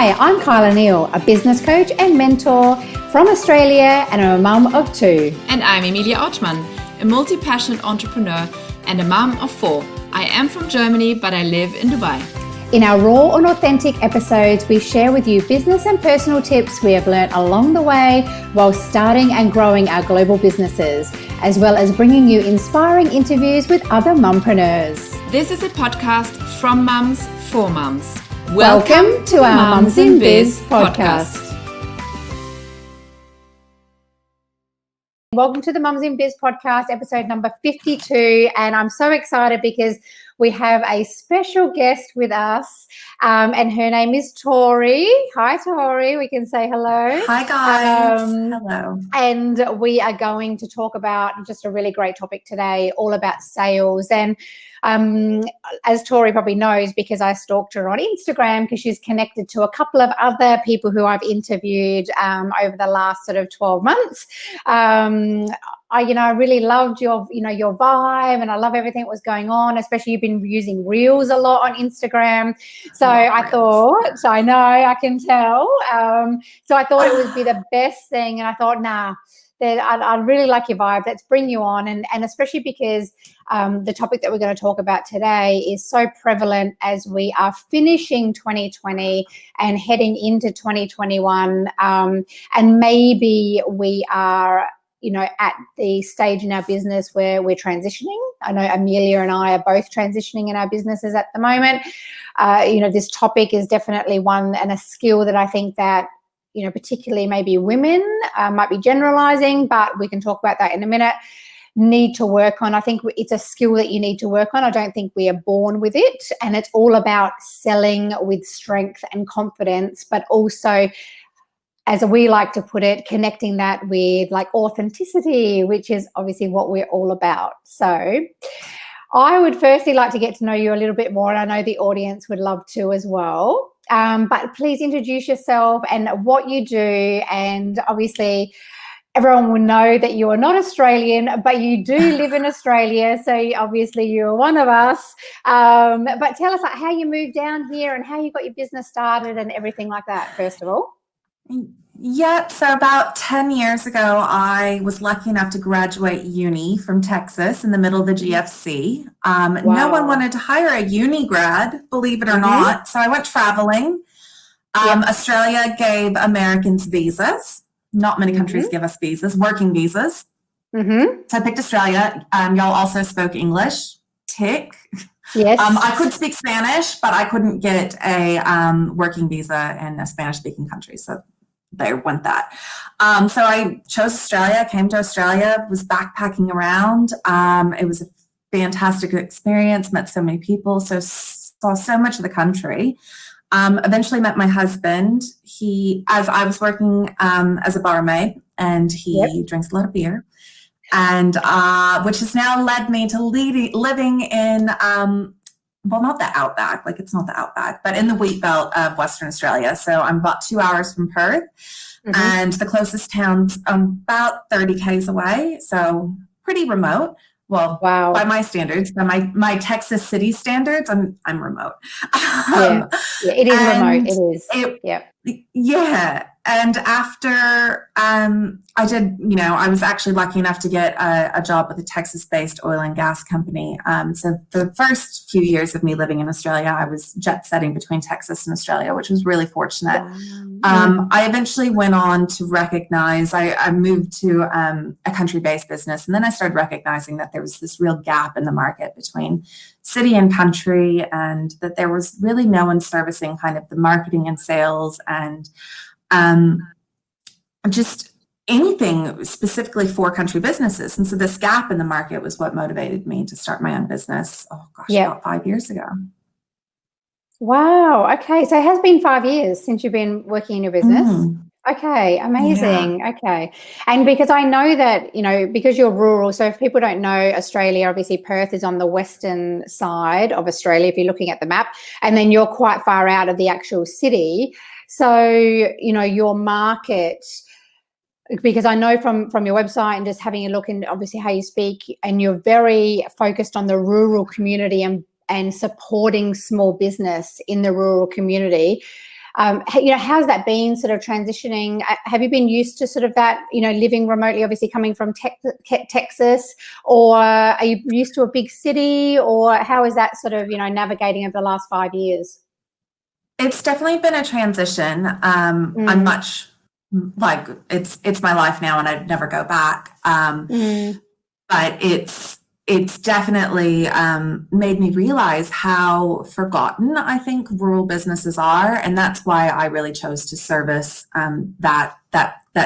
Hi, I'm Kyla Neal, a business coach and mentor from Australia and I'm a mum of 2. And I'm Emilia, a multi-passionate entrepreneur and a mum of 4. I am from Germany, but I live in Dubai. In our raw and authentic episodes, we share with you business and personal tips we have learnt along the way while starting and growing our global businesses, as well as bringing you inspiring interviews with other mumpreneurs. This is a podcast from mums for mums. Welcome to our Mums in Biz podcast. Welcome to the Mums in Biz podcast, episode number 52. And I'm so excited because we have a special guest with us, and her name is Tori. Hi, Tori. We can say hello. Hi, guys. Hello. And we are going to talk about just a really great topic today, all about sales. And as Tori probably knows, because I stalked her on Instagram, because she's connected to a couple of other people who I've interviewed over the last sort of 12 months. I really loved your vibe, and I love everything that was going on, especially you've been using Reels a lot on Instagram. So I thought, I know, I can tell. So I thought it would be the best thing. And I thought, I really like your vibe. Let's bring you on. And especially because the topic that we're going to talk about today is so prevalent as we are finishing 2020 and heading into 2021. And maybe we are at the stage in our business where we're transitioning. I know Emilia and I are both transitioning in our businesses at the moment. This topic is definitely one and a skill that I think that, particularly maybe women might be generalizing, but we can talk about that in a minute, need to work on. I think it's a skill that you need to work on. I don't think we are born with it. And it's all about selling with strength and confidence, but also, as we like to put it, connecting that with like authenticity, which is obviously what we're all about. So I would firstly like to get to know you a little bit more, and I know the audience would love to as well. But please introduce yourself and what you do. And obviously everyone will know that you are not Australian, but you do live in Australia. So obviously you're one of us. But tell us how you moved down here and how you got your business started and everything like that, first of all. Yeah, so about 10 years ago, I was lucky enough to graduate uni from Texas in the middle of the GFC. No one wanted to hire a uni grad, believe it or not, so I went traveling. Australia gave Americans visas. Not many countries give us visas, working visas. So I picked Australia. Y'all also spoke English. Tick. Yes. I could speak Spanish, but I couldn't get a working visa in a Spanish-speaking country, so there went that. So I chose Australia, came to Australia, was backpacking around. It was a fantastic experience, met so many people, saw so much of the country. Eventually met my husband. As I was working as a barmaid, and he drinks a lot of beer. And which has now led me to living in, not the outback, it's not the outback, but in the wheat belt of Western Australia. So I'm about 2 hours from Perth, and the closest town's about 30 Ks away. So pretty remote. Well, by my standards, by my Texas city standards, I'm remote. It is remote. It is. Yeah. And after I was actually lucky enough to get a job with a Texas-based oil and gas company. So the first few years of me living in Australia, I was jet setting between Texas and Australia, which was really fortunate. I eventually went on to recognize, I moved to a country-based business, and then I started recognizing that there was this real gap in the market between city and country, and that there was really no one servicing kind of the marketing and sales and just anything specifically for country businesses. And so this gap in the market was what motivated me to start my own business. About 5 years ago. Wow. Okay. So it has been 5 years since you've been working in your business. Okay. Amazing. Yeah. Okay. And because I know that, because you're rural, so if people don't know Australia, obviously Perth is on the western side of Australia, if you're looking at the map, and then you're quite far out of the actual city. So, your market, because I know from your website and just having a look and obviously how you speak, and you're very focused on the rural community and supporting small business in the rural community. How's that been sort of transitioning? Have you been used to sort of that, living remotely, obviously coming from Texas, or are you used to a big city, or how is that sort of, navigating over the last 5 years? It's definitely been a transition. I'm much like it's my life now, and I'd never go back. But it's definitely made me realize how forgotten I think rural businesses are, and that's why I really chose to service that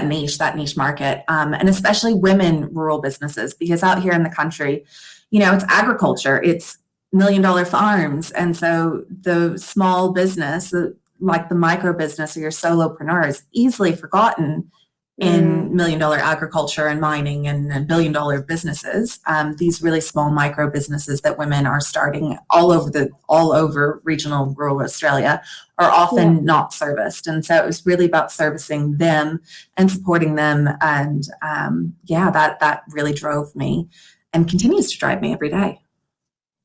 niche market, and especially women rural businesses, because out here in the country, it's agriculture, it's $1 million farms, and so the small business, like the micro business or your solopreneur, is easily forgotten in $1 million agriculture and mining and $1 billion businesses. These really small micro businesses that women are starting all over regional rural Australia are often not serviced. And so it was really about servicing them and supporting them. And that really drove me and continues to drive me every day.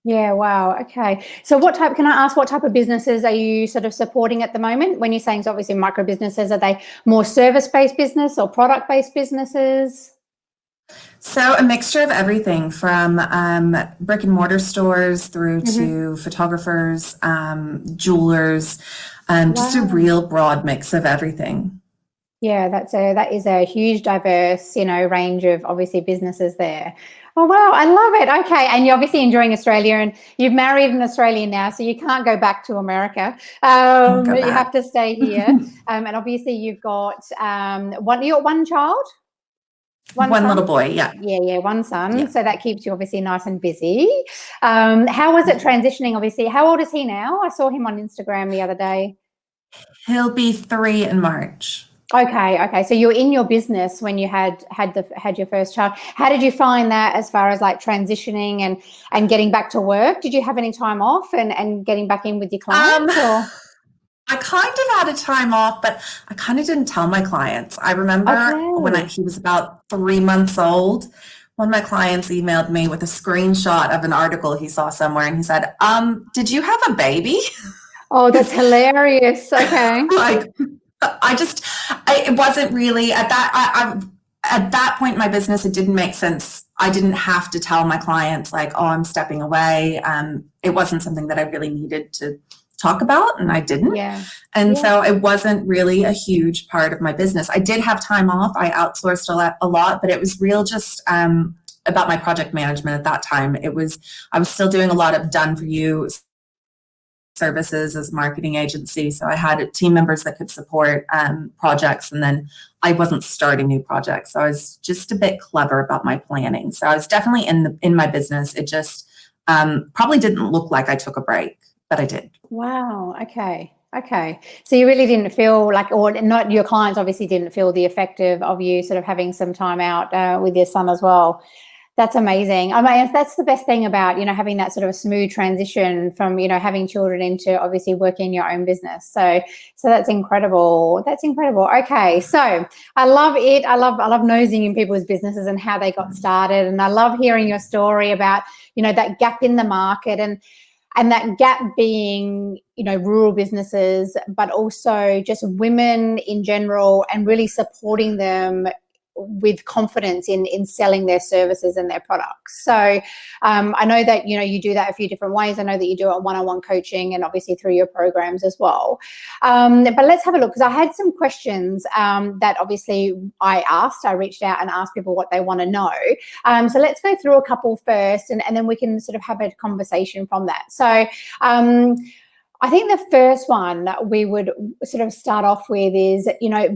Yeah, wow. Okay. So can I ask what type of businesses are you sort of supporting at the moment? When you're saying so obviously micro businesses, are they more service-based business or product-based businesses? So a mixture of everything from brick and mortar stores through to photographers, jewelers, just a real broad mix of everything. Yeah, that is a huge diverse, range of obviously businesses there. Oh, wow. I love it. Okay. And you're obviously enjoying Australia, and you've married an Australian now, so you can't go back to America. You have to stay here. And obviously you've got one child? One little boy. Yeah. Yeah. One son. Yeah. So that keeps you obviously nice and busy. How was it transitioning? Obviously, how old is he now? I saw him on Instagram the other day. He'll be 3 in March. Okay. So you're in your business when you had your first child. How did you find that as far as like transitioning and getting back to work? Did you have any time off and getting back in with your clients? I kind of had a time off, but I kind of didn't tell my clients. I remember when he was about 3 months old, one of my clients emailed me with a screenshot of an article he saw somewhere, and he said, did you have a baby? Oh, that's hilarious. Okay. It wasn't really at that point in my business, it didn't make sense. I didn't have to tell my clients like, oh, I'm stepping away. It wasn't something that I really needed to talk about, and I didn't. So it wasn't really a huge part of my business. I did have time off. I outsourced a lot, but it was real just about my project management at that time. I was still doing a lot of done for you services as a marketing agency. So I had team members that could support projects, and then I wasn't starting new projects. So I was just a bit clever about my planning. So I was definitely in my business. It just probably didn't look like I took a break, but I did. Wow. Okay. So you really didn't feel like, or not, your clients obviously didn't feel the effect of you sort of having some time out with your son as well. That's amazing. I mean, that's the best thing about, having that sort of a smooth transition from, having children into obviously working your own business. So that's incredible. Okay. So I love it. I love nosing in people's businesses and how they got started. And I love hearing your story about, that gap in the market and that gap being, rural businesses, but also just women in general, and really supporting them with confidence in selling their services and their products. So I know that, you do that a few different ways. I know that you do it one-on-one coaching and obviously through your programs as well. But let's have a look, because I had some questions that obviously I reached out and asked people what they want to know. So let's go through a couple first, and then we can sort of have a conversation from that. So I think the first one that we would sort of start off with is,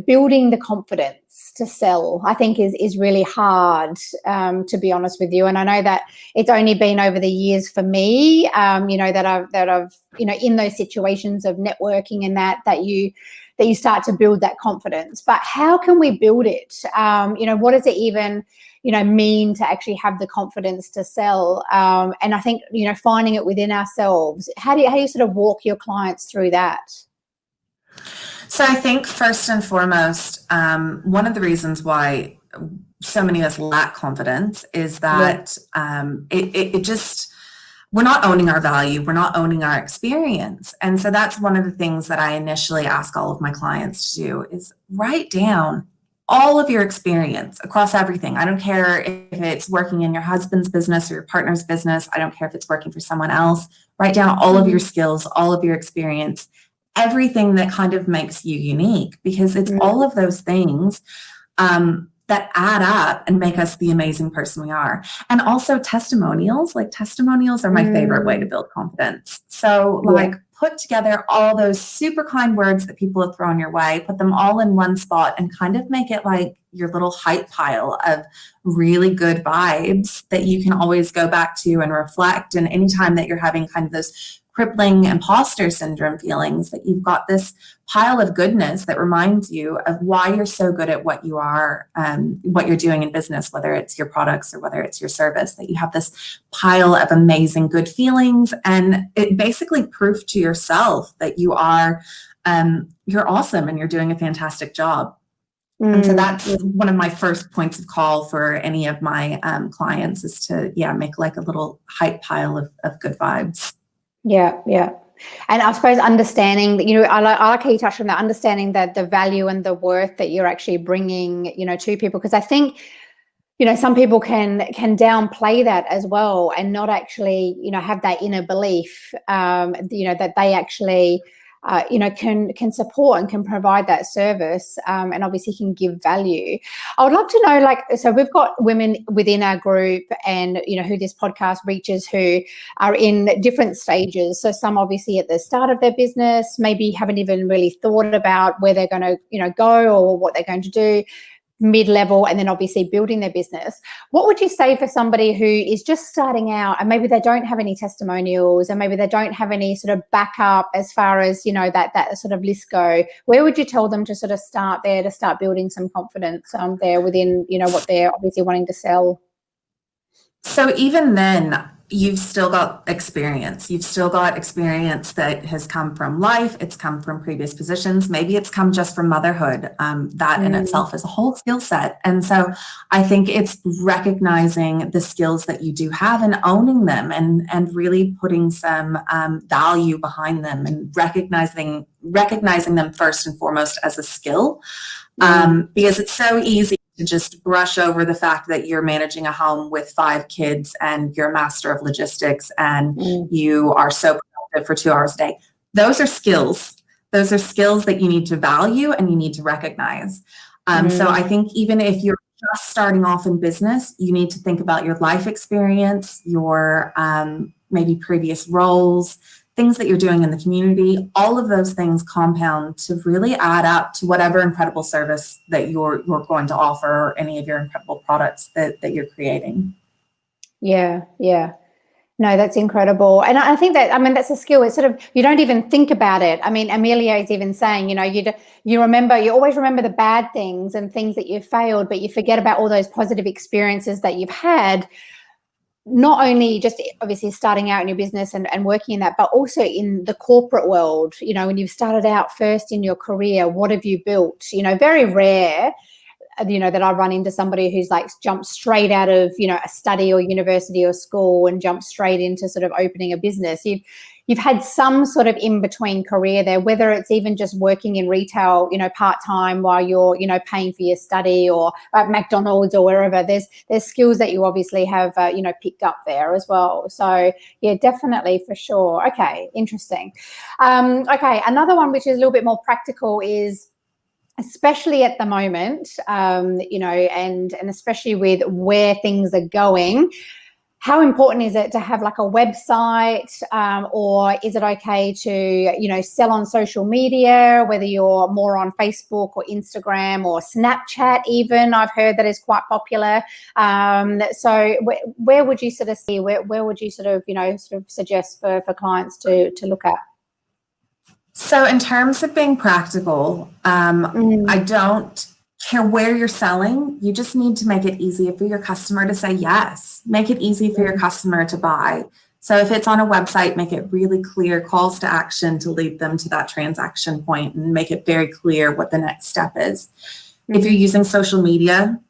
building the confidence to sell, I think is really hard, to be honest with you. And I know that it's only been over the years for me, that I've, in those situations of networking and that you start to build that confidence. But how can we build it? What does it even mean to actually have the confidence to sell? And I think, finding it within ourselves. How do you sort of walk your clients through that? So I think first and foremost, one of the reasons why so many of us lack confidence is that it just, we're not owning our value, we're not owning our experience. And so that's one of the things that I initially ask all of my clients to do is write down all of your experience across everything. I don't care if it's working in your husband's business or your partner's business. I don't care if it's working for someone else. Write down all of your skills, all of your experience, everything that kind of makes you unique, because it's all of those things that add up and make us the amazing person we are. And also testimonials, like testimonials are my favorite way to build confidence. So like put together all those super kind words that people have thrown your way, put them all in one spot and kind of make it like your little hype pile of really good vibes that you can always go back to and reflect. And anytime that you're having kind of those crippling imposter syndrome feelings, that you've got this pile of goodness that reminds you of why you're so good at what you are, what you're doing in business, whether it's your products or whether it's your service, that you have this pile of amazing good feelings. And it basically proof to yourself that you are, you're awesome and you're doing a fantastic job. And so that's one of my first points of call for any of my clients, is to, make like a little hype pile of good vibes. Yeah. And I suppose understanding that, I like how you touched on that, understanding that the value and the worth that you're actually bringing, to people. Because I think, some people can downplay that as well and not actually, have that inner belief, that they actually, can support and can provide that service, and obviously can give value. I would love to know, so we've got women within our group and, who this podcast reaches, who are in different stages. So some obviously at the start of their business, maybe haven't even really thought about where they're going to, go or what they're going to do, mid-level, and then obviously building their business. What would you say for somebody who is just starting out and maybe they don't have any testimonials and maybe they don't have any sort of backup as far as, that sort of list go? Where would you tell them to sort of start there, to start building some confidence there within, what they're obviously wanting to sell? So even then, you've still got experience. You've still got experience that has come from life. It's come from previous positions. Maybe it's come just from motherhood. That in itself is a whole skill set. And so I think it's recognizing the skills that you do have and owning them, and really putting some value behind them, and recognizing them first and foremost as a skill, because it's so easy to just brush over the fact that you're managing a home with 5 kids and you're a master of logistics and you are so productive for 2 hours a day. Those are skills. Those are skills that you need to value and you need to recognize. So I think even if you're just starting off in business, you need to think about your life experience, your maybe previous roles, things that you're doing in the community. All of those things compound to really add up to whatever incredible service that you're going to offer, or any of your incredible products that you're creating. Yeah. No, that's incredible. And I think that, that's a skill. It's sort of, you don't even think about it. Emilia is even saying, you always remember the bad things and things that you've failed, but you forget about all those positive experiences that you've had. Not only just obviously starting out in your business and working in that, but also in the corporate world, when you've started out first in your career, what have you built? Very rare, that I run into somebody who's like jumped straight out of, a study or university or school and jumped straight into sort of opening a business. You've had some sort of in-between career there, whether it's even just working in retail, part-time while you're, paying for your study, or at McDonald's or wherever. There's skills that you obviously have, picked up there as well. So yeah, definitely, for sure. Okay, interesting. Okay, another one which is a little bit more practical is, especially at the moment, and especially with where things are going, how important is it to have like a website, or is it okay to, sell on social media, whether you're more on Facebook or Instagram or Snapchat even? I've heard that is quite popular. So where would you sort of see, where would you sort of suggest for clients to look at? So in terms of being practical, I don't care where you're selling. You just need to make it easy for your customer to say yes. Make it easy for your customer to buy. So if it's on a website, make it really clear calls to action to lead them to that transaction point, and make it very clear what the next step is. If you're using social media,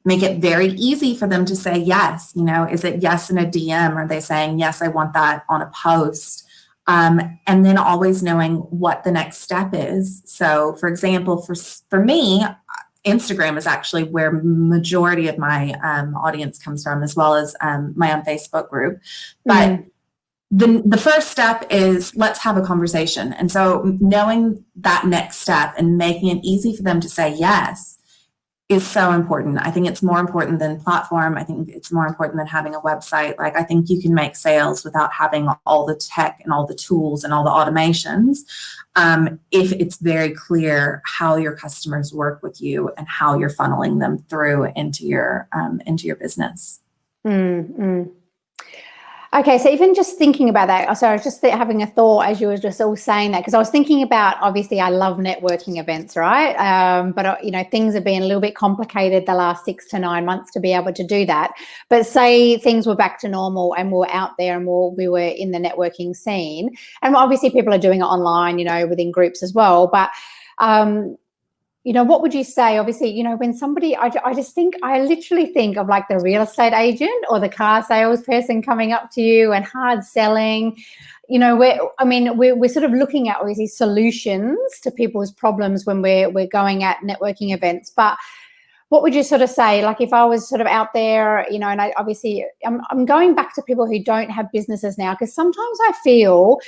make it very easy for them to say yes. You know, is it yes in a DM? Are they saying, yes, I want that on a post? And then always knowing what the next step is. So for example, for me, Instagram is actually where majority of my audience comes from, as well as my own Facebook group. But the first step is, let's have a conversation. And so knowing that next step and making it easy for them to say yes is so important. I think it's more important than platform. I think it's more important than having a website. Like, I think you can make sales without having all the tech and all the tools and all the automations, if it's very clear how your customers work with you and how you're funneling them through into your business. Okay, so even just thinking about that, so I was just having a thought as you were just all saying that, because I was thinking about, obviously I love networking events, right? But you know, things have been a little bit complicated the last 6 to 9 months to be able to do that. But say things were back to normal and we're out there and we were in the networking scene, and obviously people are doing it online, you know, within groups as well. But you know, what would you say? Obviously, you know, when somebody, I literally think of like the real estate agent or the car salesperson coming up to you and hard selling. You know, we're sort of looking at obviously solutions to people's problems when we're going at networking events. But what would you sort of say? Like, if I was sort of out there, you know, and I'm going back to people who don't have businesses now, because sometimes I feel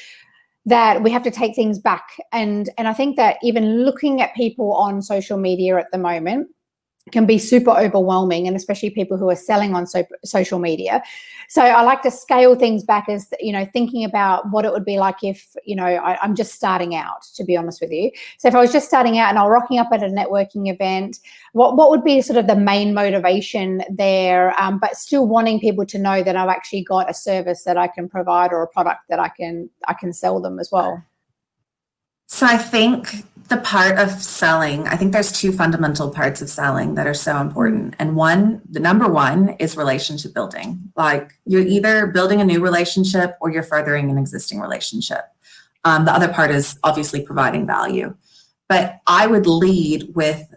that we have to take things back. And I think that even looking at people on social media at the moment can be super overwhelming, and especially people who are selling on social media. So I like to scale things back as, you know, thinking about what it would be like if, you know, I'm just starting out, to be honest with you. So if I was just starting out and I'm rocking up at a networking event, what would be sort of the main motivation there, but still wanting people to know that I've actually got a service that I can provide or a product that I can sell them as well? So I think the part of selling, I think there's 2 fundamental parts of selling that are so important. And the number one is relationship building. Like, you're either building a new relationship or you're furthering an existing relationship. The other part is obviously providing value. But I would lead with,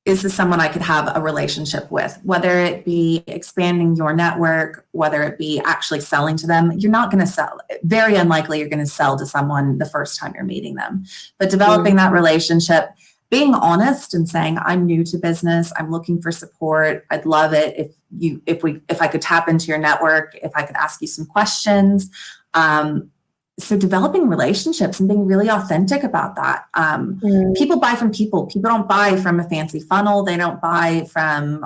is this someone I could have a relationship with? Whether it be expanding your network, whether it be actually selling to them. You're not going to sell. Very unlikely you're going to sell to someone the first time you're meeting them. But developing that relationship, being honest and saying, I'm new to business, I'm looking for support. I'd love it if I could tap into your network, if I could ask you some questions. So developing relationships and being really authentic about that. People buy from people. People don't buy from a fancy funnel. They don't buy from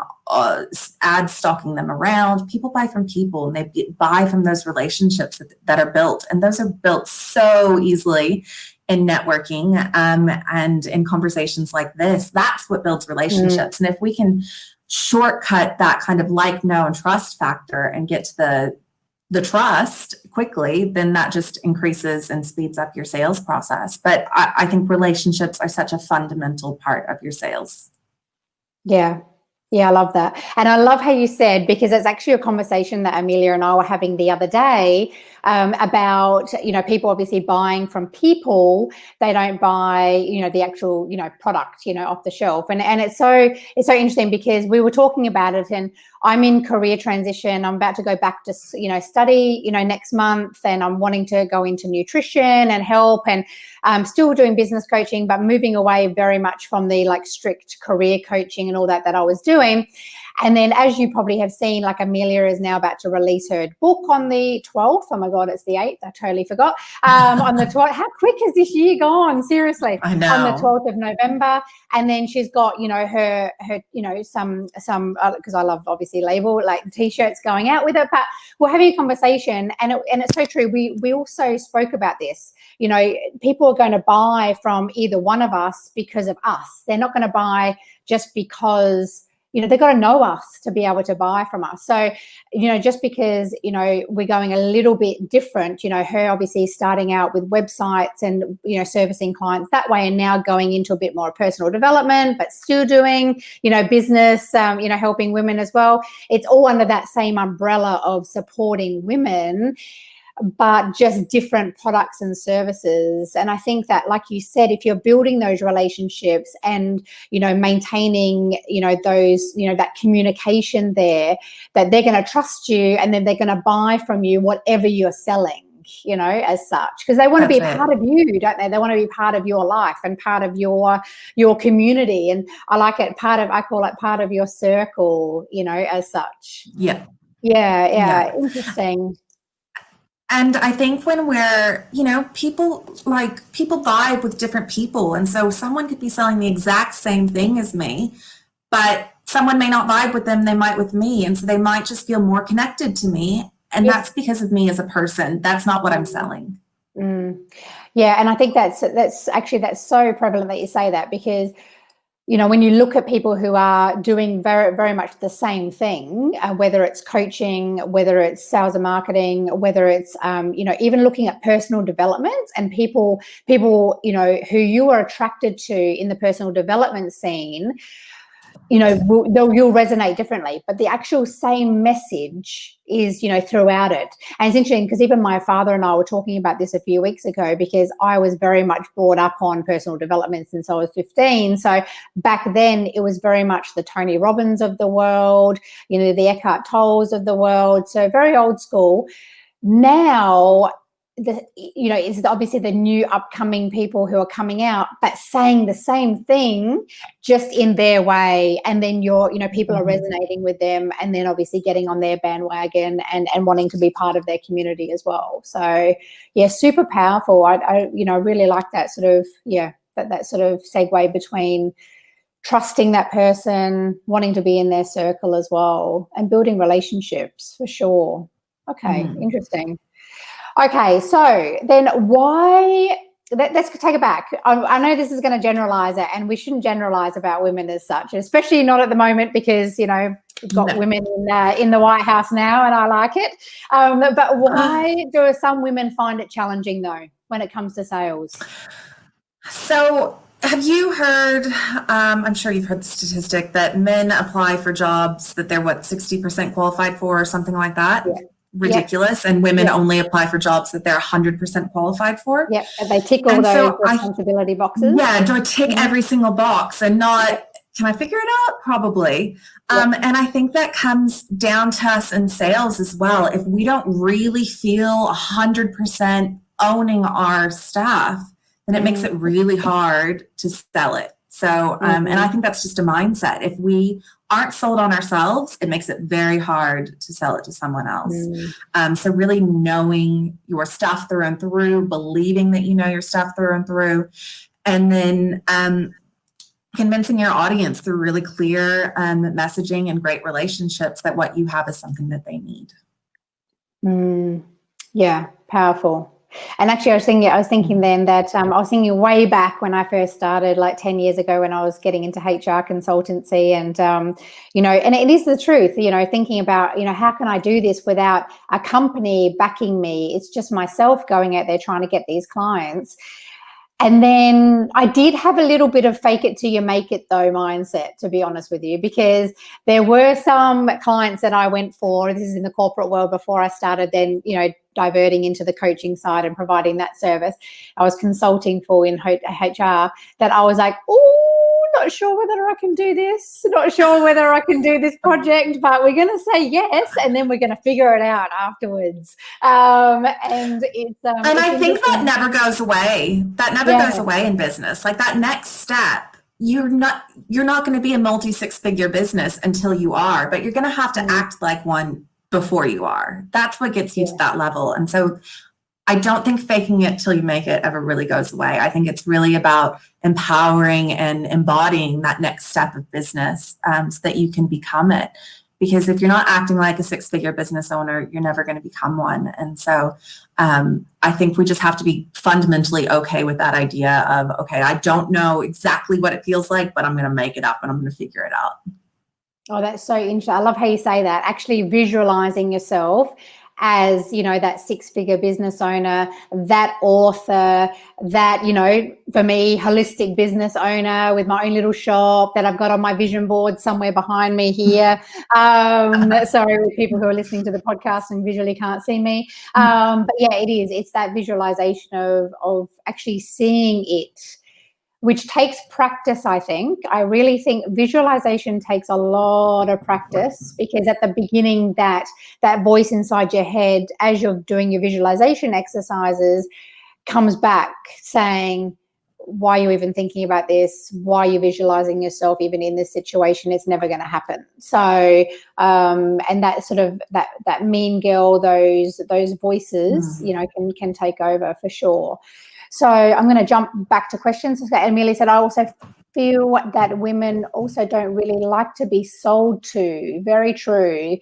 ads stalking them around. People buy from people, and they buy from those relationships that are built. And those are built so easily in networking and in conversations like this. That's what builds relationships. And if we can shortcut that kind of like, know, and trust factor and get to the trust quickly, then that just increases and speeds up your sales process. But I think relationships are such a fundamental part of your sales. Yeah, I love that. And I love how you said, because it's actually a conversation that Emilia and I were having the other day, about, you know, people obviously buying from people. They don't buy, you know, the actual, you know, product, you know, off the shelf. And it's so interesting, because we were talking about it, and I'm in career transition. I'm about to go back to, you know, study, you know, next month, and I'm wanting to go into nutrition and help, and I'm still doing business coaching, but moving away very much from the like strict career coaching and all that I was doing. And then, as you probably have seen, like, Emilia is now about to release her book on the 12th. Oh my God, it's the 8th. I totally forgot. On the 12th. How quick has this year gone? Seriously. I know. On the 12th of November. And then she's got, you know, her you know, some because I love obviously label, like t-shirts going out with it. But we're having a conversation, and it's so true. We also spoke about this. You know, people are going to buy from either one of us because of us. They're not going to buy just because, you know, they've got to know us to be able to buy from us. So, you know, just because, you know, we're going a little bit different, you know, her obviously starting out with websites and, you know, servicing clients that way, and now going into a bit more personal development, but still doing, you know, business, you know, helping women as well. It's all under that same umbrella of supporting women. but just different products and services. And I think that, like you said, if you're building those relationships and, maintaining, those, that communication there, that they're going to trust you, and then they're going to buy from you whatever you're selling, as such, because they want to be a part of you, don't they? They want to be part of your life and part of your community. And I like it, I call it part of your circle, as such. Yeah. Interesting. And I think when we're, people vibe with different people. And so someone could be selling the exact same thing as me, but someone may not vibe with them, they might with me. And so they might just feel more connected to me. And that's because of me as a person. That's not what I'm selling. Yeah. And I think that's so prevalent that you say that, because when you look at people who are doing very, very much the same thing, whether it's coaching, whether it's sales and marketing, whether it's, even looking at personal development, and people, who you are attracted to in the personal development scene, you'll resonate differently, but the actual same message is, throughout it. And it's interesting because even my father and I were talking about this a few weeks ago, because I was very much brought up on personal development since I was 15. So back then it was very much the Tony Robbins of the world, the Eckhart Tolles of the world. So very old school. Now, it's obviously the new upcoming people who are coming out, but saying the same thing just in their way. And then people are resonating with them, and then obviously getting on their bandwagon and wanting to be part of their community as well. So yeah, super powerful. I really like that sort of, that sort of segue between trusting that person, wanting to be in their circle as well, and building relationships for sure. Okay. Interesting. Okay, so then let's take it back. I know this is going to generalize it, and we shouldn't generalize about women as such, especially not at the moment, because, we've got women in the White House now, and I like it. But why do some women find it challenging, though, when it comes to sales? So have you heard, I'm sure you've heard the statistic that men apply for jobs that they're 60% qualified for, or something like that? Yeah. Ridiculous. And women only apply for jobs that they're 100% qualified for. Yep. And they tick all those responsibility boxes. Yeah. Do I tick every single box and not, can I figure it out? Probably. And I think that comes down to us in sales as well. If we don't really feel 100% owning our stuff, then it makes it really hard to sell it. So, and I think that's just a mindset. If we aren't sold on ourselves, it makes it very hard to sell it to someone else. So really knowing your stuff through and through, believing that you know your stuff through and through, and then convincing your audience through really clear messaging and great relationships that what you have is something that they need. Yeah, powerful. And actually, I was thinking then that I was thinking way back when I first started, like 10 years ago, when I was getting into HR consultancy, and and it is the truth, thinking about, how can I do this without a company backing me? It's just myself going out there trying to get these clients. And then I did have a little bit of fake it till you make it though mindset, to be honest with you, because there were some clients that I went for, this is in the corporate world, before I started then, diverting into the coaching side and providing that service I was consulting for in HR, that I was like, not sure whether I can do this, not sure whether I can do this project, but we're going to say yes, and then we're going to figure it out afterwards. And it's and I think that never goes away. That never goes away in business. Like that next step, you're not going to be a multi-six-figure business until you are, but you're going to have to act like one before you are. That's what gets you to that level. And so I don't think faking it till you make it ever really goes away. I think it's really about empowering and embodying that next step of business so that you can become it. Because if you're not acting like a six-figure business owner, you're never going to become one. And so I think we just have to be fundamentally okay with that idea of, okay, I don't know exactly what it feels like, but I'm going to make it up and I'm going to figure it out. Oh, that's so interesting. I love how you say that. Actually visualizing yourself as, you know, that 6-figure business owner, that author, that, you know, for me, holistic business owner with my own little shop that I've got on my vision board somewhere behind me here. Sorry, with people who are listening to the podcast and visually can't see me. But yeah, it is. It's that visualization of actually seeing it, which takes practice, I think. I really think visualization takes a lot of practice, because at the beginning, that voice inside your head, as you're doing your visualization exercises, comes back saying, why are you even thinking about this? Why are you visualizing yourself even in this situation? It's never going to happen. So, and that sort of, that mean girl, those voices, you know, can take over for sure. So I'm going to jump back to questions. Emilia said, I also feel that women also don't really like to be sold to. Very true.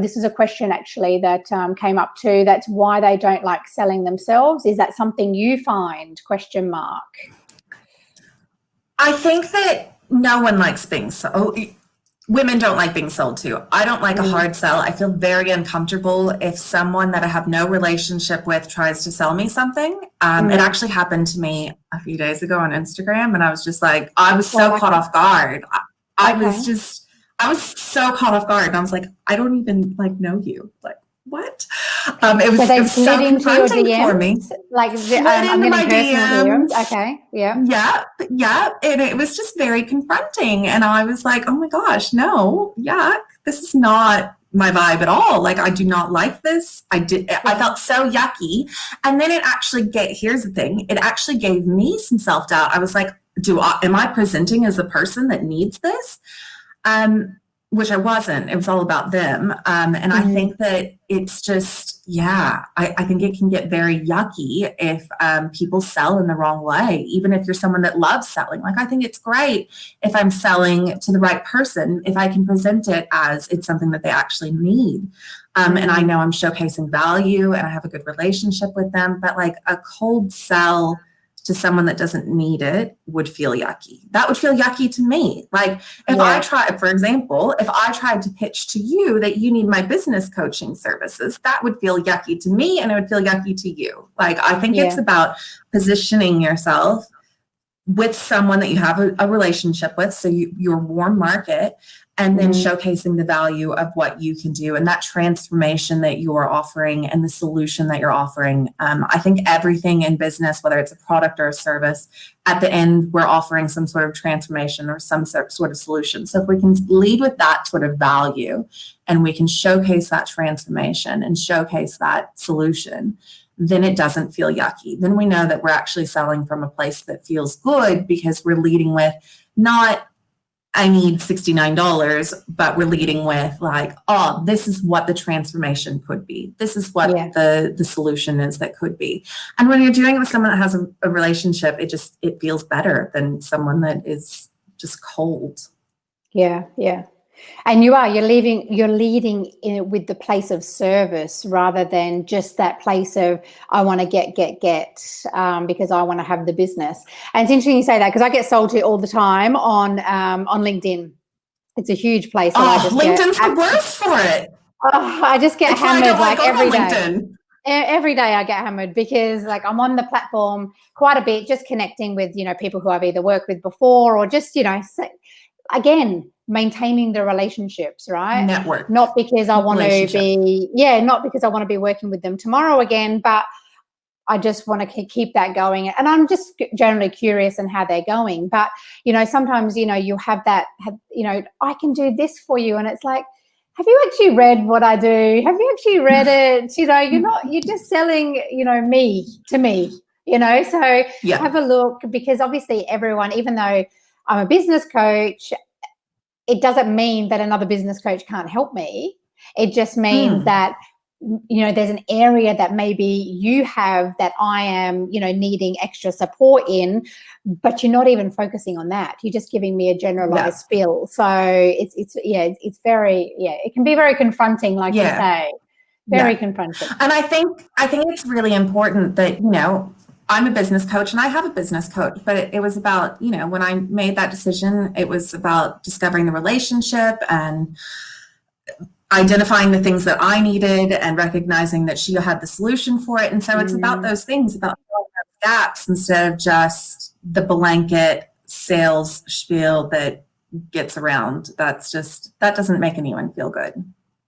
This is a question actually that came up too. That's why they don't like selling themselves. Is that something you find? ? I think that no one likes being sold. Women don't like being sold to. I don't like a hard sell. I feel very uncomfortable if someone that I have no relationship with tries to sell me something. It actually happened to me a few days ago on Instagram, and I was just like, I was so caught off guard. I was so caught off guard, and I was like, I don't even like know you. Like, what? It was so confronting for me. Like, I'm getting my DMs. Okay, yeah. And it was just very confronting. And I was like, oh my gosh, no, yuck. This is not my vibe at all. Like, I do not like this. I felt so yucky. And then here's the thing. It actually gave me some self-doubt. I was like, am I presenting as a person that needs this? Which I wasn't. It was all about them. And I think that it's just, I think it can get very yucky if people sell in the wrong way, even if you're someone that loves selling. Like, I think it's great if I'm selling to the right person, if I can present it as it's something that they actually need. And I know I'm showcasing value and I have a good relationship with them, but like a cold sell to someone that doesn't need it would feel yucky. That would feel yucky to me. Like, if I tried to pitch to you that you need my business coaching services, that would feel yucky to me and it would feel yucky to you. Like, I think it's about positioning yourself with someone that you have a relationship with, so your warm market, and then showcasing the value of what you can do and that transformation that you are offering and the solution that you're offering. I think everything in business, whether it's a product or a service, at the end, we're offering some sort of transformation or some sort of solution. So if we can lead with that sort of value and we can showcase that transformation and showcase that solution, then it doesn't feel yucky. Then we know that we're actually selling from a place that feels good, because we're leading with not, I need $69, but we're leading with like, oh, this is what the transformation could be. This is what the solution is that could be. And when you're doing it with someone that has a relationship, it feels better than someone that is just cold. Yeah. And you're leading in with the place of service rather than just that place of, I want to get because I want to have the business. And it's interesting you say that, because I get sold to all the time on LinkedIn. It's a huge place. LinkedIn's the worst for it. I just get hammered like every day. LinkedIn. Every day I get hammered, because like I'm on the platform quite a bit, just connecting with, you know, people who I've either worked with before or just, you know, again, maintaining the relationships, right? Network. Not because I want to be working with them tomorrow again, but I just want to keep that going. And I'm just generally curious in how they're going. But, you know, sometimes, you know, you have I can do this for you. And it's like, have you actually read what I do? Have you actually read it? You know, you're just selling, you know, me to me, you know? So have a look, because obviously everyone, even though I'm a business coach, it doesn't mean that another business coach can't help me. It just means that, you know, there's an area that maybe you have that I am, you know, needing extra support in, but you're not even focusing on that. You're just giving me a generalized spiel. So it's very, it can be very confronting, like you say, very confronting. And I think it's really important that, you know, I'm a business coach and I have a business coach, but it was about, you know, when I made that decision, it was about discovering the relationship and identifying the things that I needed and recognizing that she had the solution for it. And so it's about those things, about filling those gaps instead of just the blanket sales spiel that gets around. That doesn't make anyone feel good.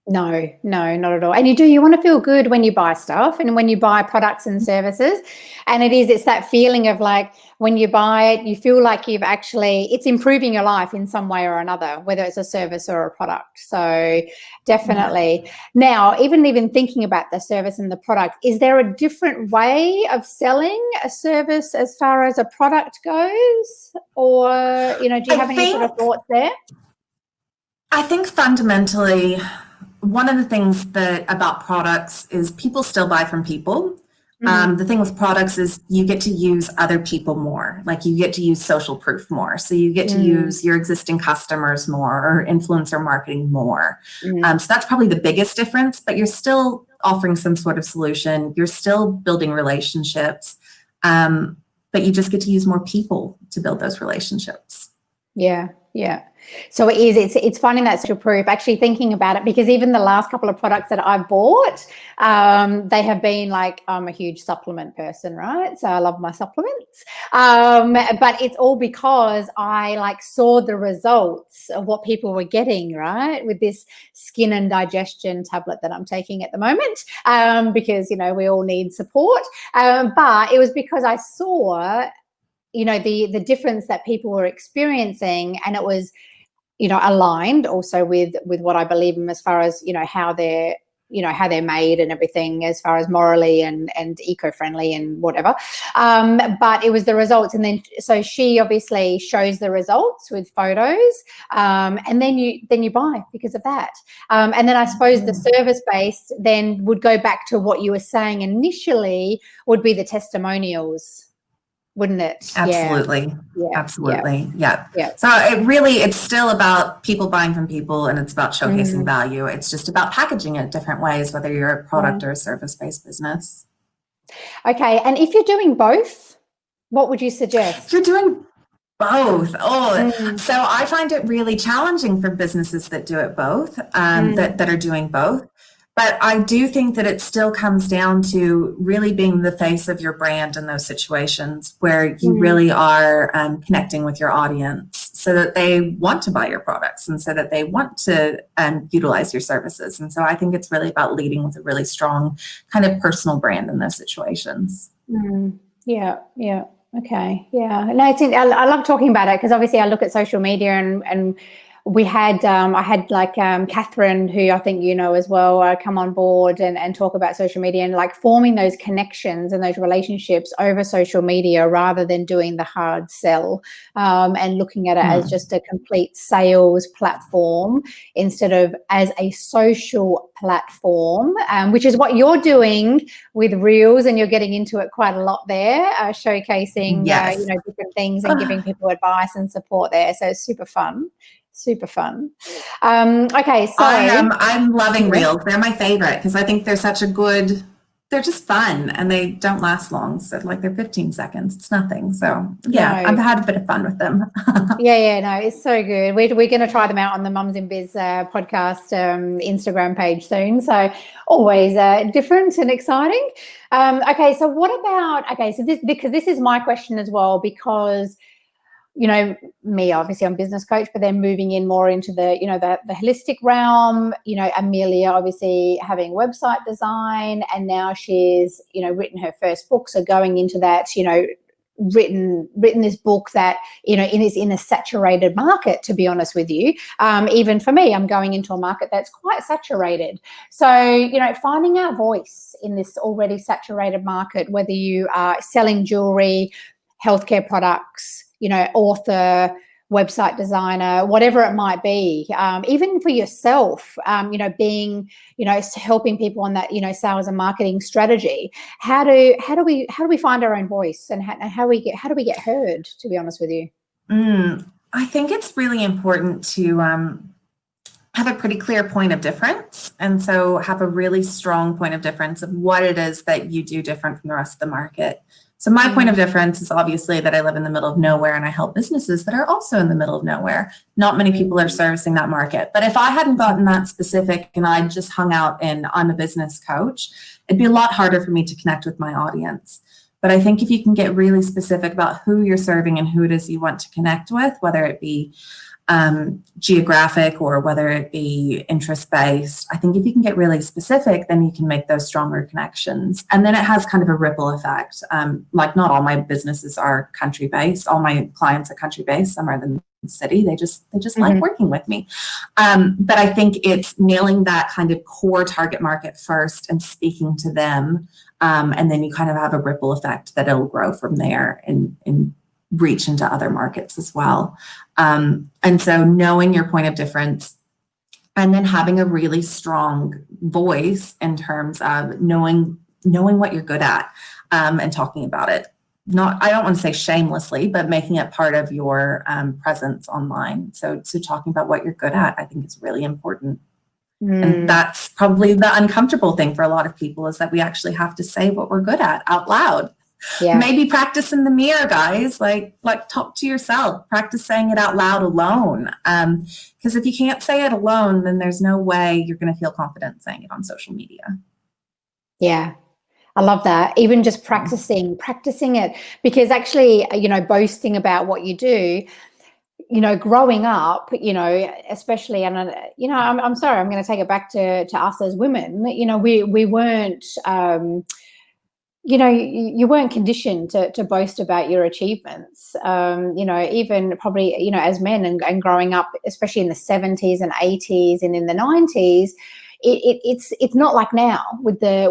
No, not at all. And you want to feel good when you buy stuff and when you buy products and services. And it's that feeling of like when you buy it, you feel like it's improving your life in some way or another, whether it's a service or a product. So definitely. Now, even thinking about the service and the product, is there a different way of selling a service as far as a product goes? Or, do you have any sort of thoughts there? I think fundamentally, one of the things about products is people still buy from people. The thing with products is you get to use other people more. Like you get to use social proof more. So you get to use your existing customers more or influencer marketing more. So that's probably the biggest difference, but you're still offering some sort of solution. You're still building relationships, but you just get to use more people to build those relationships. Yeah. So it's finding that social proof, actually thinking about it, because even the last couple of products that I've bought, they have been like, I'm a huge supplement person, right? So I love my supplements. But it's all because I saw the results of what people were getting, right? With this skin and digestion tablet that I'm taking at the moment, because, we all need support. But it was because I saw the difference that people were experiencing, and it was, aligned also with what I believe in as far as, how they're made and everything, as far as morally and eco-friendly and whatever. But it was the results. And then, so she obviously shows the results with photos, and then you buy because of that. And then I suppose the service-based then would go back to what you were saying initially, would be the testimonials, wouldn't it? Absolutely. Absolutely. Yeah. So it's still about people buying from people, and it's about showcasing value. It's just about packaging it different ways, whether you're a product or a service-based business. Okay. And if you're doing both, what would you suggest? If you're doing both. So I find it really challenging for businesses that do it both, that are doing both. But I do think that it still comes down to really being the face of your brand in those situations where you really are connecting with your audience so that they want to buy your products and so that they want to utilize your services. And so I think it's really about leading with a really strong kind of personal brand in those situations. Yeah. Okay. Yeah. No, I love talking about it because obviously I look at social media and we had I had Catherine, who I think as well, come on board and talk about social media and forming those connections and those relationships over social media rather than doing the hard sell, and looking at it as just a complete sales platform instead of as a social platform, which is what you're doing with Reels, and you're getting into it quite a lot there, showcasing different things and giving people advice and support there. So it's super fun. Okay, so I'm loving Reels. They're my favorite because I think they're they're just fun and they don't last long. So they're 15 seconds. It's nothing. So I've had a bit of fun with them. No, it's so good. We're going to try them out on the Mums in Biz podcast Instagram page soon. So always different and exciting. Okay, so what about, so this is my question as well, because me, obviously I'm a business coach, but then moving in more into the, the holistic realm, Emilia obviously having website design, and now she's, written her first book. So going into that, written this book that, is in a saturated market, to be honest with you. Even for me, I'm going into a market that's quite saturated. So, finding our voice in this already saturated market, whether you are selling jewelry, healthcare products, author, website designer, whatever it might be, even for yourself, being, helping people on that, sales and marketing strategy. How do we find our own voice, and how do we get heard, to be honest with you? I think it's really important to have a pretty clear point of difference. And so have a really strong point of difference of what it is that you do different from the rest of the market. So my point of difference is obviously that I live in the middle of nowhere and I help businesses that are also in the middle of nowhere. Not many people are servicing that market. But if I hadn't gotten that specific and I just hung out and I'm a business coach, it'd be a lot harder for me to connect with my audience. But I think if you can get really specific about who you're serving and who it is you want to connect with, whether it be geographic or whether it be interest-based, I think if you can get really specific, then you can make those stronger connections. And then it has kind of a ripple effect. Like not all my businesses are country-based. All my clients are country-based. Some are in the city. They just like working with me. But I think it's nailing that kind of core target market first and speaking to them. And then you kind of have a ripple effect that it'll grow from there and reach into other markets as well. And so knowing your point of difference and then having a really strong voice in terms of knowing what you're good at, and talking about it. I don't want to say shamelessly, but making it part of your presence online. So talking about what you're good at, I think is really important. And that's probably the uncomfortable thing for a lot of people, is that we actually have to say what we're good at out loud. Yeah. Maybe practice in the mirror, guys, like talk to yourself, practice saying it out loud alone. Because if you can't say it alone, then there's no way you're going to feel confident saying it on social media. Yeah. I love that. Even just practicing it, because actually, boasting about what you do, growing up, especially, and, I'm sorry, I'm going to take it back to us as women, we weren't, you weren't conditioned to boast about your achievements, even probably, as men and growing up, especially in the 70s and 80s and in the 90s, it's not like now with the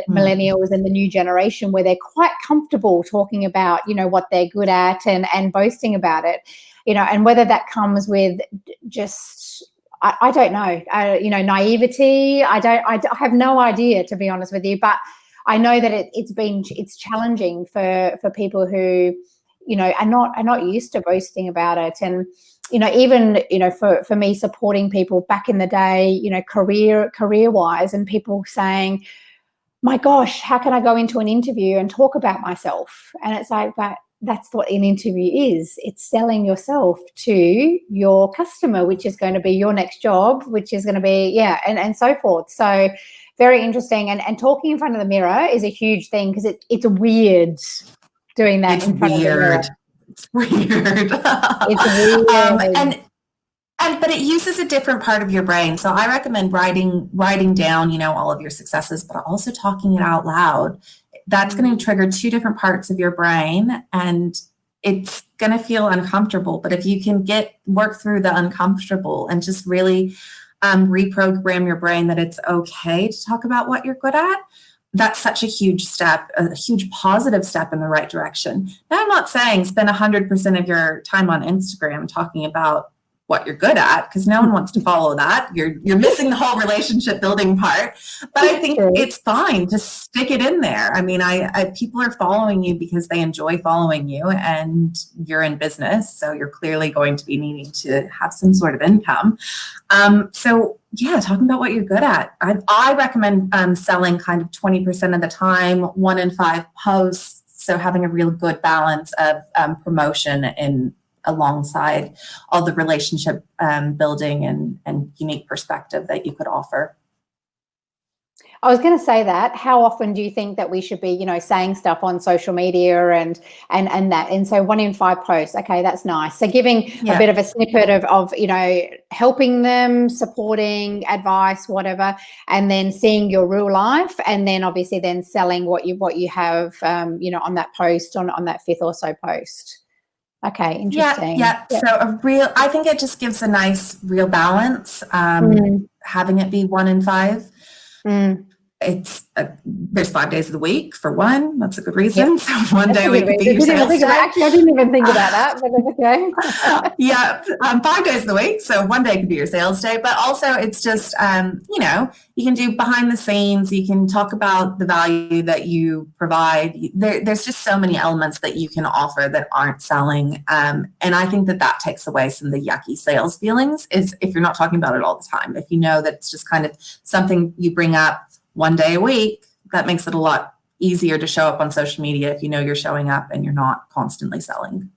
millennials and the new generation, where they're quite comfortable talking about, what they're good at and boasting about it, and whether that comes with just, I don't know, naivety. I have no idea, to be honest with you, but I know that it's challenging for people who, are not used to boasting about it. And, even, for me, supporting people back in the day, career wise, and people saying, my gosh, how can I go into an interview and talk about myself? And it's like, but that's what an interview is. It's selling yourself to your customer, which is going to be your next job, which is going to be, and so forth. So very interesting. And talking in front of the mirror is a huge thing, because it's weird doing that in front of the mirror. It's weird. It's weird. But it uses a different part of your brain. So I recommend writing down, all of your successes, but also talking it out loud. That's going to trigger two different parts of your brain, and it's going to feel uncomfortable. But if you can work through the uncomfortable and just really reprogram your brain that it's okay to talk about what you're good at, that's such a huge step, a huge positive step in the right direction. Now, I'm not saying spend 100% of your time on Instagram talking about what you're good at, because no one wants to follow that. You're missing the whole relationship building part. But I think it's fine to stick it in there. I mean, people are following you because they enjoy following you, and you're in business, so you're clearly going to be needing to have some sort of income. So yeah, talking about what you're good at. I recommend selling kind of 20% of the time, 1 in 5 posts. So having a real good balance of promotion and alongside all the relationship building and unique perspective that you could offer. I was going to say that. How often do you think that we should be, saying stuff on social media and that? And so 1 in 5 posts. Okay, that's nice. So giving a bit of a snippet of helping them, supporting, advice, whatever, and then seeing your real life, and then obviously then selling what you have, on that post, on that 5th or so post. Okay, interesting. Yeah. So I think it just gives a nice real balance. Having it be 1 in 5. There's 5 days of the week for one. That's a good reason. So one day a week could be your sales day. Actually, I didn't even think about that, but it's okay. 5 days of the week. So one day could be your sales day. But also it's just, you can do behind the scenes. You can talk about the value that you provide. There's just so many elements that you can offer that aren't selling. And I think that takes away some of the yucky sales feelings, is if you're not talking about it all the time. If you know that it's just kind of something you bring up 1 day a week, that makes it a lot easier to show up on social media if you know you're showing up and you're not constantly selling.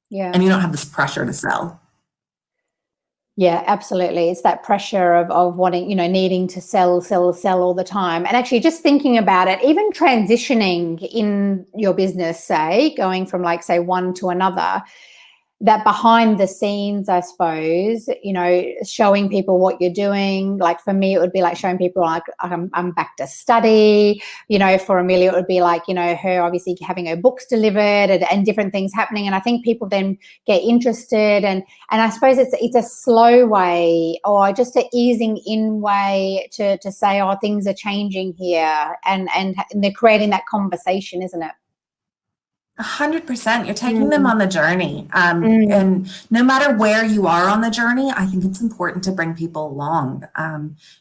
Yeah. And you don't have this pressure to sell. Yeah, absolutely. It's that pressure of wanting, needing to sell all the time. And actually just thinking about it, even transitioning in your business, say, going from like, say, one to another, that behind the scenes, I suppose, showing people what you're doing. Like for me, it would be like showing people like I'm back to study. For Emilia, it would be like, her obviously having her books delivered and different things happening. And I think people then get interested. And I suppose it's a slow way or just an easing in way to say, oh, things are changing here. And they're creating that conversation, isn't it? 100%. You're taking them on the journey. And no matter where you are on the journey, I think it's important to bring people along.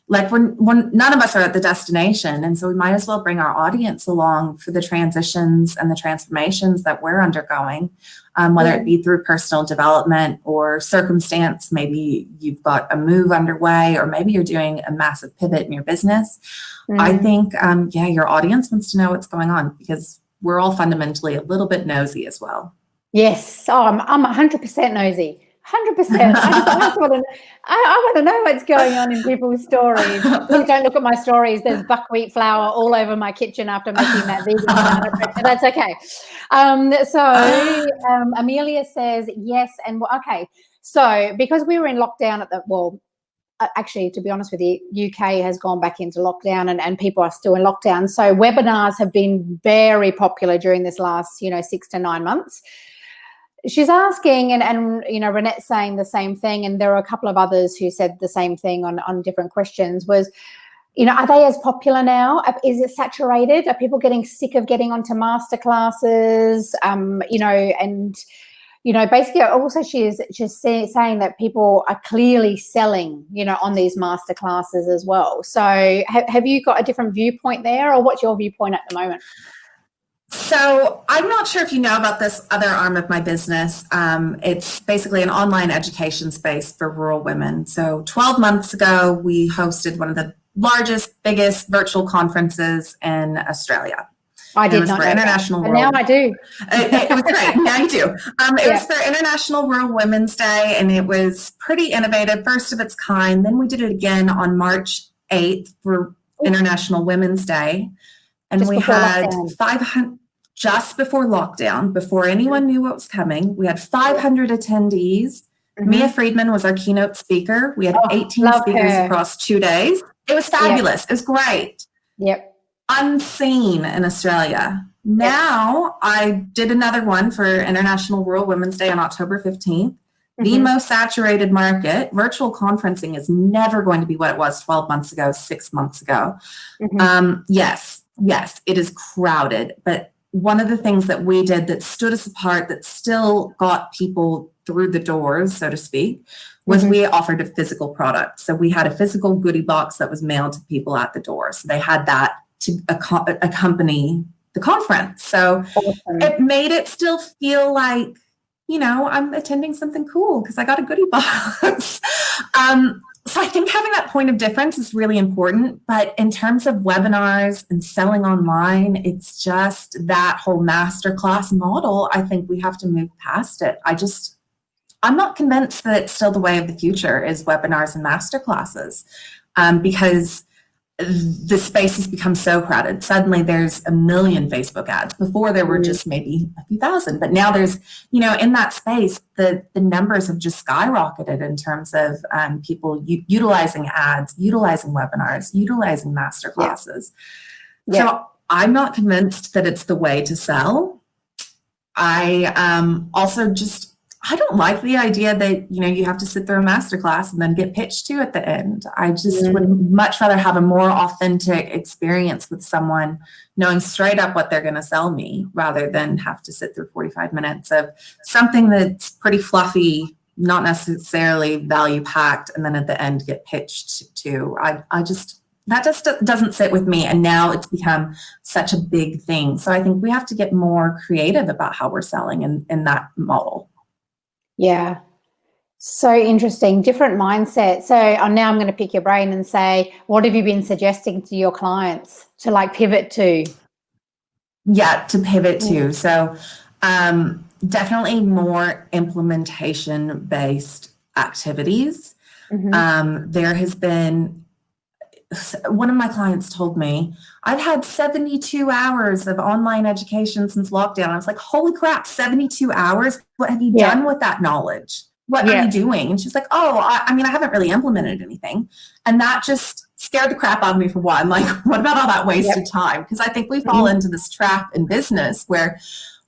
Like when none of us are at the destination. And so we might as well bring our audience along for the transitions and the transformations that we're undergoing, whether it be through personal development or circumstance. Maybe you've got a move underway, or maybe you're doing a massive pivot in your business. I think, your audience wants to know what's going on, because we're all fundamentally a little bit nosy as well. Yes. Oh, I'm 100% nosy. 100%. I want to know what's going on in people's stories. Look, don't look at my stories. There's buckwheat flour all over my kitchen after making that vegan banana bread, but that's okay. Emilia says yes. And okay. So because we were in lockdown actually, to be honest with you, UK has gone back into lockdown and people are still in lockdown. So webinars have been very popular during this last, 6 to 9 months. She's asking, and Renette's saying the same thing, and there are a couple of others who said the same thing on different questions, was, are they as popular now? Is it saturated? Are people getting sick of getting onto masterclasses? Basically also she's saying that people are clearly selling, on these masterclasses as well. So have you got a different viewpoint there, or what's your viewpoint at the moment? So I'm not sure if you know about this other arm of my business. It's basically an online education space for rural women. So 12 months ago, we hosted one of the largest, biggest virtual conferences in Australia. I did not know International that. Now I do. It was great. Now you do. It was for International Rural Women's Day, and it was pretty innovative, first of its kind. Then we did it again on March 8th for International Women's Day. And we had 500, just before lockdown, before anyone knew what was coming, we had 500 attendees. Mia Friedman was our keynote speaker. We had 18 speakers across 2 days. It was fabulous. It was great. Yep. Unseen in Australia. Now I did another one for International Rural Women's Day on October 15th. The most saturated market. Virtual conferencing is never going to be what it was 12 months ago, 6 months ago. Yes, it is crowded. But one of the things that we did that stood us apart, that still got people through the doors, so to speak, was we offered a physical product. So we had a physical goodie box that was mailed to people at the door. So they had that to accompany the conference. So it made it still feel like, I'm attending something cool because I got a goodie box. So I think having that point of difference is really important. But in terms of webinars and selling online, it's just that whole masterclass model. I think we have to move past it. I'm not convinced that it's still the way of the future is webinars and masterclasses, because the space has become so crowded. Suddenly there's a million Facebook ads. Before there were just maybe a few thousand, but now there's, in that space, the numbers have just skyrocketed in terms of people utilizing ads, utilizing webinars, utilizing masterclasses. So I'm not convinced that it's the way to sell. I also I don't like the idea that, you have to sit through a masterclass and then get pitched to at the end. I just would much rather have a more authentic experience with someone knowing straight up what they're going to sell me, rather than have to sit through 45 minutes of something that's pretty fluffy, not necessarily value packed, and then at the end get pitched to. That just doesn't sit with me. And now it's become such a big thing. So I think we have to get more creative about how we're selling in that model. Yeah. So interesting. Different mindset. So now I'm going to pick your brain and say, what have you been suggesting to your clients to pivot to? Yeah, to pivot to. So definitely more implementation-based activities. There has been, one of my clients told me, I've had 72 hours of online education since lockdown. I was like, holy crap, 72 hours? What have you done with that knowledge? What are you doing? And she's like, oh, I mean, I haven't really implemented anything. And that just scared the crap out of me for one. Like, what about all that wasted time? Because I think we fall into this trap in business where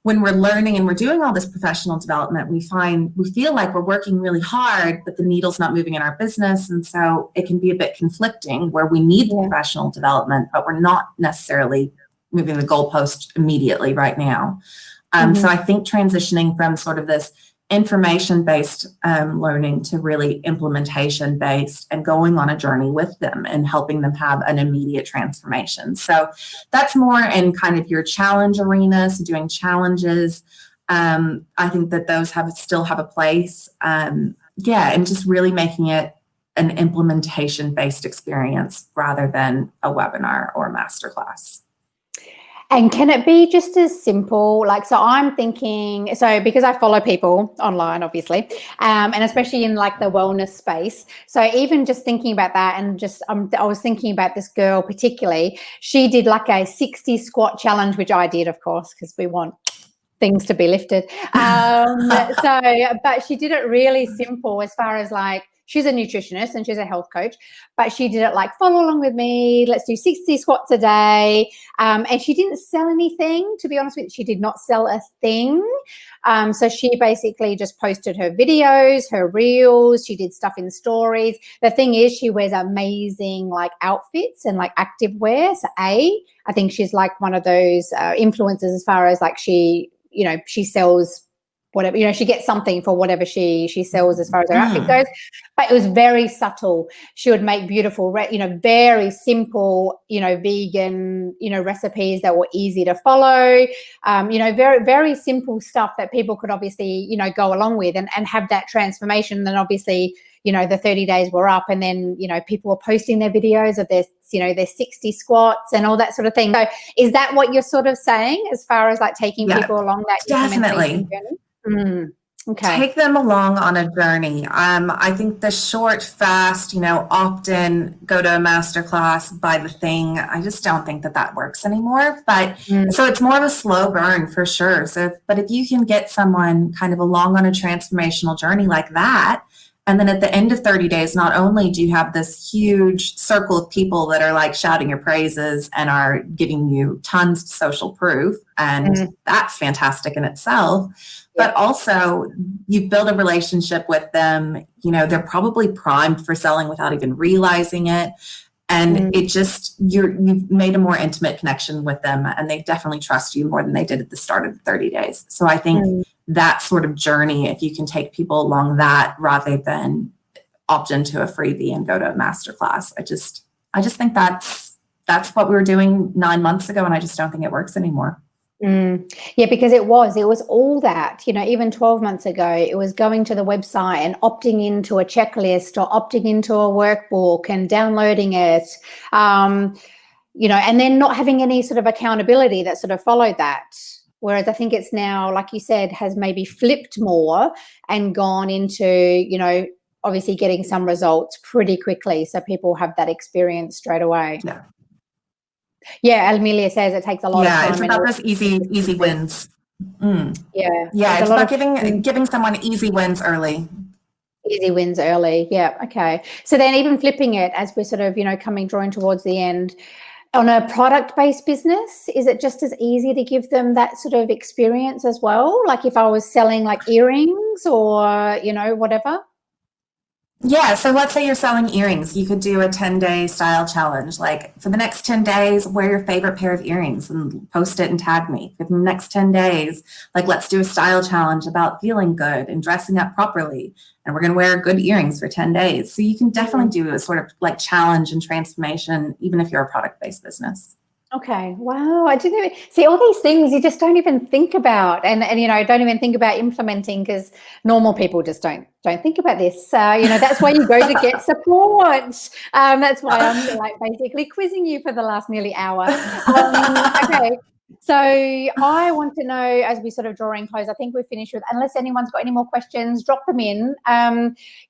when we're learning and we're doing all this professional development, we feel like we're working really hard, but the needle's not moving in our business. And so it can be a bit conflicting where we need the professional development, but we're not necessarily moving the goalpost immediately right now. So I think transitioning from sort of this information-based learning to really implementation-based and going on a journey with them and helping them have an immediate transformation. So that's more in kind of your challenge arenas, doing challenges. I think that those still have a place. And just really making it an implementation-based experience rather than a webinar or a masterclass. And can it be just as simple? Like, so I'm thinking, so because I follow people online, obviously, and especially in like the wellness space. So even just thinking about that and just, I was thinking about this girl particularly, she did like a 60 squat challenge, which I did, of course, because we want things to be lifted. But she did it really simple as far as like, she's a nutritionist and she's a health coach, but she did it like, follow along with me, let's do 60 squats a day. And she didn't sell anything, to be honest with you. She did not sell a thing. So she basically just posted her videos, her reels. She did stuff in stories. The thing is, she wears amazing like outfits and like active wear. So I think she's like one of those influencers as far as like she sells whatever, she gets something for whatever she sells as far as her outfit goes. But it was very subtle. She would make beautiful, very simple, vegan, recipes that were easy to follow, very, very simple stuff that people could obviously, go along with and have that transformation. And then obviously, the 30 days were up and then, people were posting their videos of their 60 squats and all that sort of thing. So is that what you're sort of saying as far as like taking people along that definitely journey? Okay. Take them along on a journey. I think the short, fast, opt in, go to a masterclass, buy the thing. I just don't think that works anymore. But so it's more of a slow burn for sure. But if you can get someone kind of along on a transformational journey like that, and then at the end of 30 days, not only do you have this huge circle of people that are like shouting your praises and are giving you tons of social proof, and that's fantastic in itself, but also you build a relationship with them. They're probably primed for selling without even realizing it. And it just, you've made a more intimate connection with them, and they definitely trust you more than they did at the start of the 30 days. So I think that sort of journey, if you can take people along that rather than opt into a freebie and go to a masterclass, I just think that's what we were doing 9 months ago, and I just don't think it works anymore. Yeah, because it was all that, even 12 months ago, it was going to the website and opting into a checklist or opting into a workbook and downloading it, and then not having any sort of accountability that sort of followed that. Whereas I think it's now, like you said, has maybe flipped more and gone into, obviously getting some results pretty quickly. So people have that experience straight away. Yeah, Emilia says it takes a lot of time. Yeah, it's about those easy wins. Yeah, it's about giving someone easy wins early. Easy wins early. Yeah, okay. So then even flipping it as we're sort of, drawing towards the end, on a product-based business, is it just as easy to give them that sort of experience as well? Like if I was selling like earrings or, whatever? Yeah, so let's say you're selling earrings. You could do a 10-day style challenge. Like for the next 10 days, wear your favorite pair of earrings and post it and tag me. For the next 10 days, like let's do a style challenge about feeling good and dressing up properly. And we're going to wear good earrings for 10 days. So you can definitely do a sort of like challenge and transformation, even if you're a product-based business. Okay. Wow. I didn't see all these things you just don't even think about and don't even think about implementing because normal people just don't think about this. That's why you go to get support. That's why I'm like basically quizzing you for the last nearly hour. Okay. So I want to know, as we sort of draw in close, I think we're finished with, unless anyone's got any more questions, drop them in.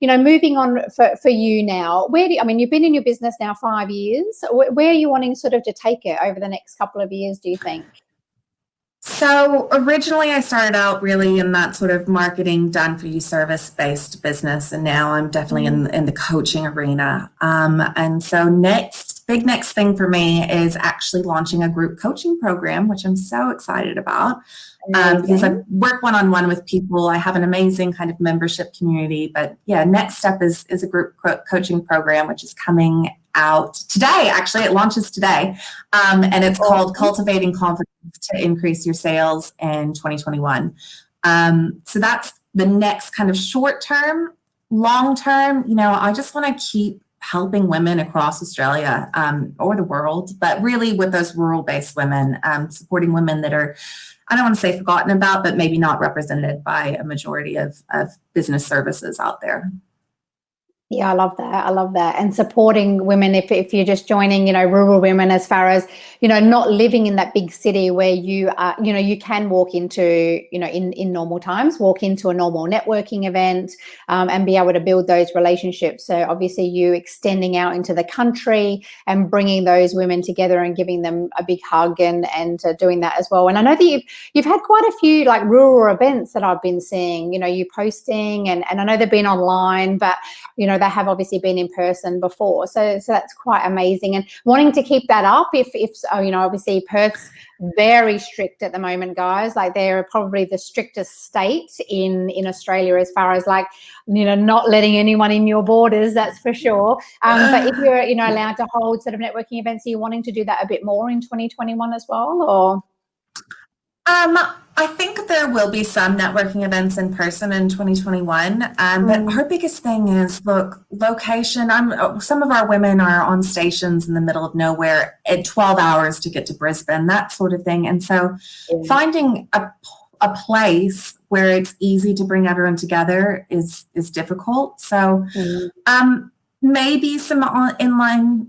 Moving on for you now, you've been in your business now 5 years. Where are you wanting sort of to take it over the next couple of years, do you think? So originally I started out really in that sort of marketing done for you service-based business, and now I'm definitely in the coaching arena. And so big next thing for me is actually launching a group coaching program, which I'm so excited about. Because I work one-on-one with people. I have an amazing kind of membership community, but yeah, next step is a group coaching program, which is coming out today. Actually, it launches today. And it's called Cultivating Confidence to Increase Your Sales in 2021. So that's the next kind of short term. Long term, I just want to keep helping women across Australia or the world, but really with those rural-based women, supporting women that are, I don't want to say forgotten about, but maybe not represented by a majority of business services out there. Yeah, I love that. I love that. And supporting women, if you're just joining, rural women, as far as, not living in that big city where you are, you can walk into, in normal times, walk into a normal networking event and be able to build those relationships. So obviously you extending out into the country and bringing those women together and giving them a big hug and doing that as well. And I know that you've had quite a few like rural events that I've been seeing, you posting, and I know they've been online, but, they have obviously been in person before. So that's quite amazing. And wanting to keep that up, if obviously Perth's very strict at the moment, guys. Like they're probably the strictest state in Australia as far as like, not letting anyone in your borders, that's for sure. But if you're, allowed to hold sort of networking events, are you wanting to do that a bit more in 2021 as well, or? I think there will be some networking events in person in 2021, but our biggest thing is, look, location. Some of our women are on stations in the middle of nowhere at 12 hours to get to Brisbane, that sort of thing. And so finding a place where it's easy to bring everyone together is difficult. So maybe some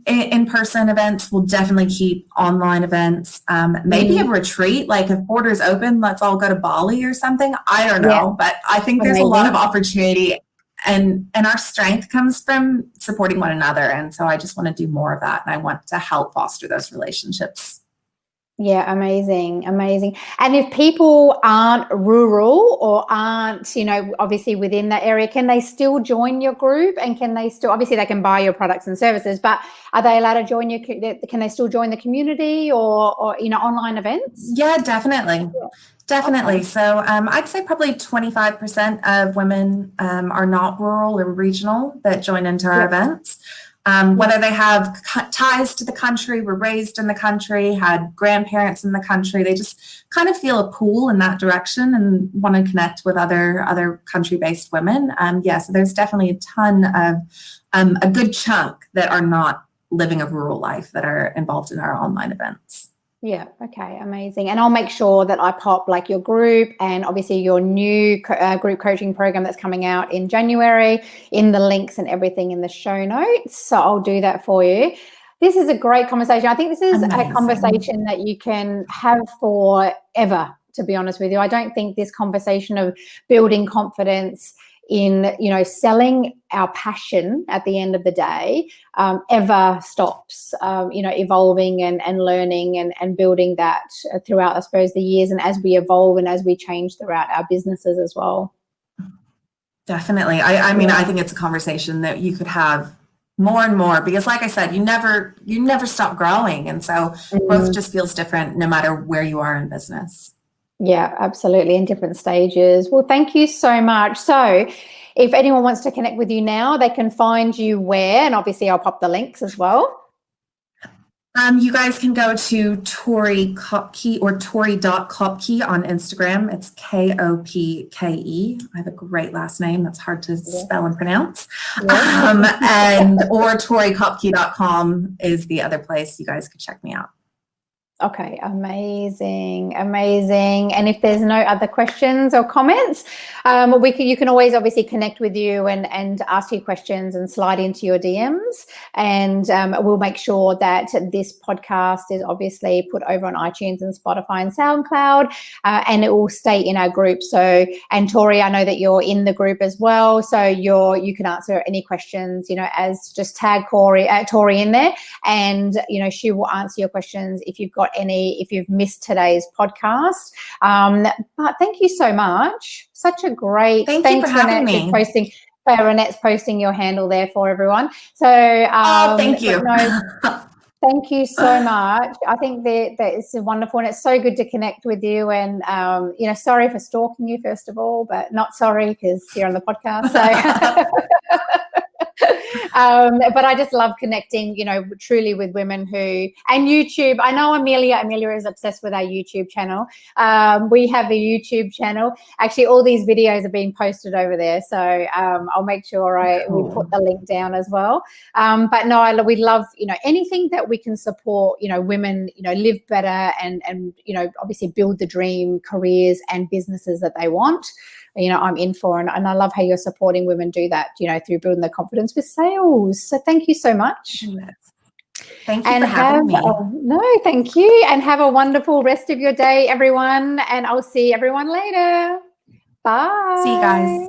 in-person events. We'll definitely keep online events. Maybe a retreat, like if borders open, let's all go to Bali or something. I don't know, but I think there's a lot of opportunity, and our strength comes from supporting one another. And so I just want to do more of that, and I want to help foster those relationships. Yeah, amazing. And if people aren't rural or aren't, obviously within that area, can they still join your group? And can they still, obviously they can buy your products and services, but are they allowed to join can they still join the community or online events? Yeah, definitely. Definitely. Okay. So I'd say probably 25% of women are not rural or regional that join into our events. Whether they have ties to the country, were raised in the country, had grandparents in the country, they just kind of feel a pull in that direction and want to connect with other country-based women. So there's definitely a ton of a good chunk that are not living a rural life that are involved in our online events. Yeah. Okay. Amazing. And I'll make sure that I pop like your group and obviously your new group coaching program that's coming out in January in the links and everything in the show notes. So I'll do that for you. This is a great conversation. I think this is a conversation that you can have forever, to be honest with you. I don't think this conversation of building confidence in, selling our passion at the end of the day ever stops, evolving and learning and building that throughout, I suppose, the years, and as we evolve and as we change throughout our businesses as well. Definitely. I mean, I think it's a conversation that you could have more and more, because like I said, you never stop growing. And so growth just feels different no matter where you are in business. Yeah, absolutely. In different stages. Well, thank you so much. So if anyone wants to connect with you now, they can find you where? And obviously I'll pop the links as well. You guys can go to Tori Kopke or Tori.Kopke on Instagram. It's Kopke. I have a great last name that's hard to spell and pronounce. Or ToriKopke.com is the other place you guys could check me out. Okay, amazing, amazing. And if there's no other questions or comments, you can always obviously connect with you and ask you questions and slide into your DMs. And we'll make sure that this podcast is obviously put over on iTunes and Spotify and SoundCloud, and it will stay in our group. So, and Tori, I know that you're in the group as well, so you can answer any questions. As just tag Tori in there, and she will answer your questions if you've missed today's podcast. But thank you so much. Such a great thanks you for having me. Renette's posting your handle there for everyone. So thank you. Thank you so much. I think that it's wonderful, and it's so good to connect with you. And sorry for stalking you, first of all, but not sorry because you're on the podcast. So. But I just love connecting, truly with women and YouTube. I know Emilia is obsessed with our YouTube channel. We have a YouTube channel. Actually, all these videos are being posted over there. So I'll make sure we put the link down as well. But no, we love, anything that we can support, women, live better and obviously build the dream careers and businesses that they want. I'm in for, and I love how you're supporting women do that, through building their confidence with sales. So thank you so much. Thank you for having me. No, thank you. And have a wonderful rest of your day, everyone. And I'll see everyone later. Bye. See you guys.